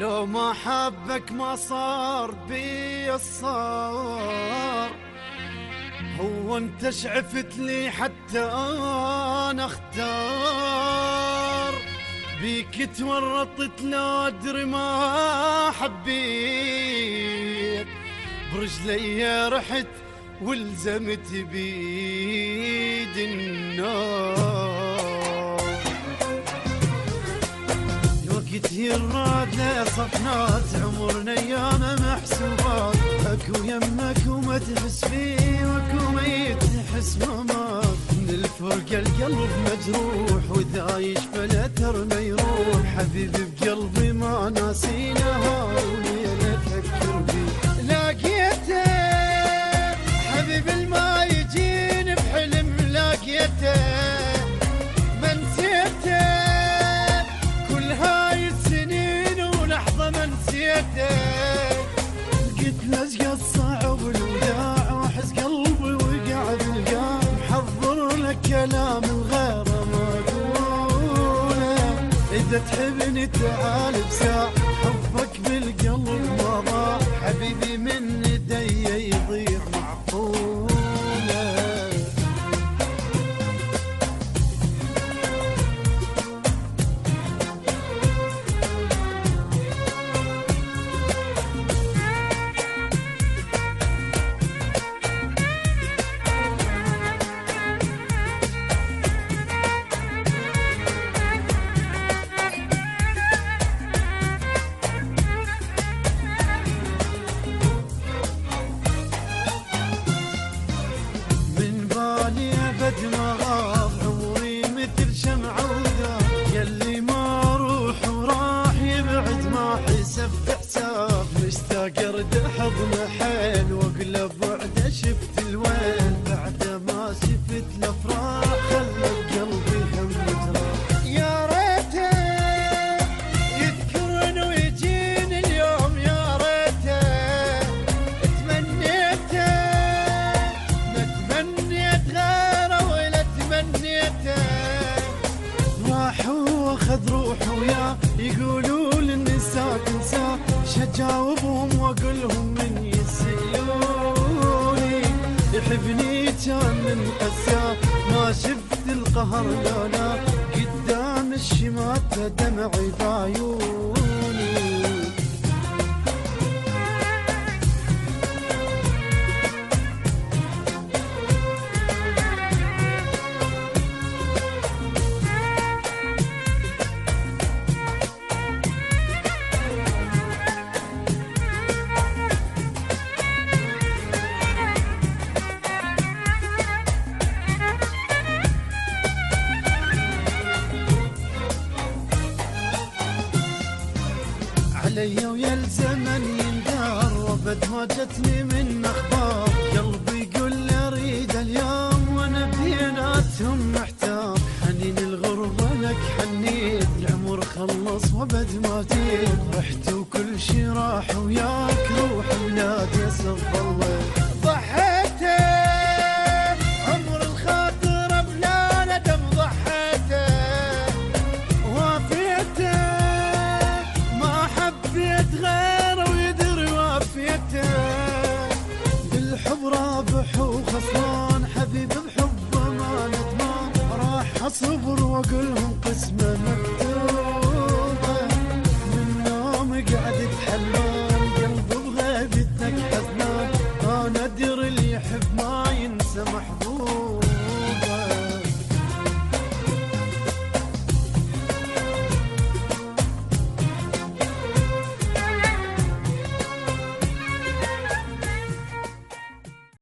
لو ما حبك ما صار بي الصار. هو انت شعفت لي حتى انا اختار. بيك تورطت لا ادري ما حبيت. برجلي رحت والزمت بيد النار. وقت يراد لصفنات عمرنا ايام محسوبات. اكو يمك وما تحس فيه واكو ميت تحس ما مات. من الفرقة القلب مجروح وذايش فلا تر ما يروح. حبيبي بقلبي ما ناسي نهار وليلة افكر بيه. لاقيته حبيبي الما يجيني بحلم. لاقيته ما نسيته كل هاي السنين ولحظة ما نسيته. لقيت لزقة صعب الوداع واحس قلبي وقع بالقاع. محضر لك كلام الغير ما اقوله. اذا تحبني تعال بساعة حبك بالقلب ما ضاع. حبيبي من يدي يضيع معقوله. أبد ما غاب عمري مثل شمعة وذاب. يلي ما روح وراح يبعد ما حسبت حساب. مشتاق ارد حضن حيل واقلب بعده شفت الويل. بعد ما شفت الافراح خلت قلبي هم جراح. يا ريته يذكرني ويجيني اليوم. يا ريته تمنيته ما تمنيت غيره ولا تمنيته. راح واخذ روحه وياه يقولون النساء تنساه. شجاوبهم واقولهم من يسألوني. يحبني كان من قساه ما شفت القهر لولا. قدام الشمات دمعي بعيوني. علي ويا الزمن يندار وبد ما جتني من اخبار. قلبي يقول لي اريد اليوم وانا بيناتهم محتار. حنين الغربة لك حنيت العمر خلص وبد ما جيت. رحت وكل شي راح وياك روح بلادي اسف الله.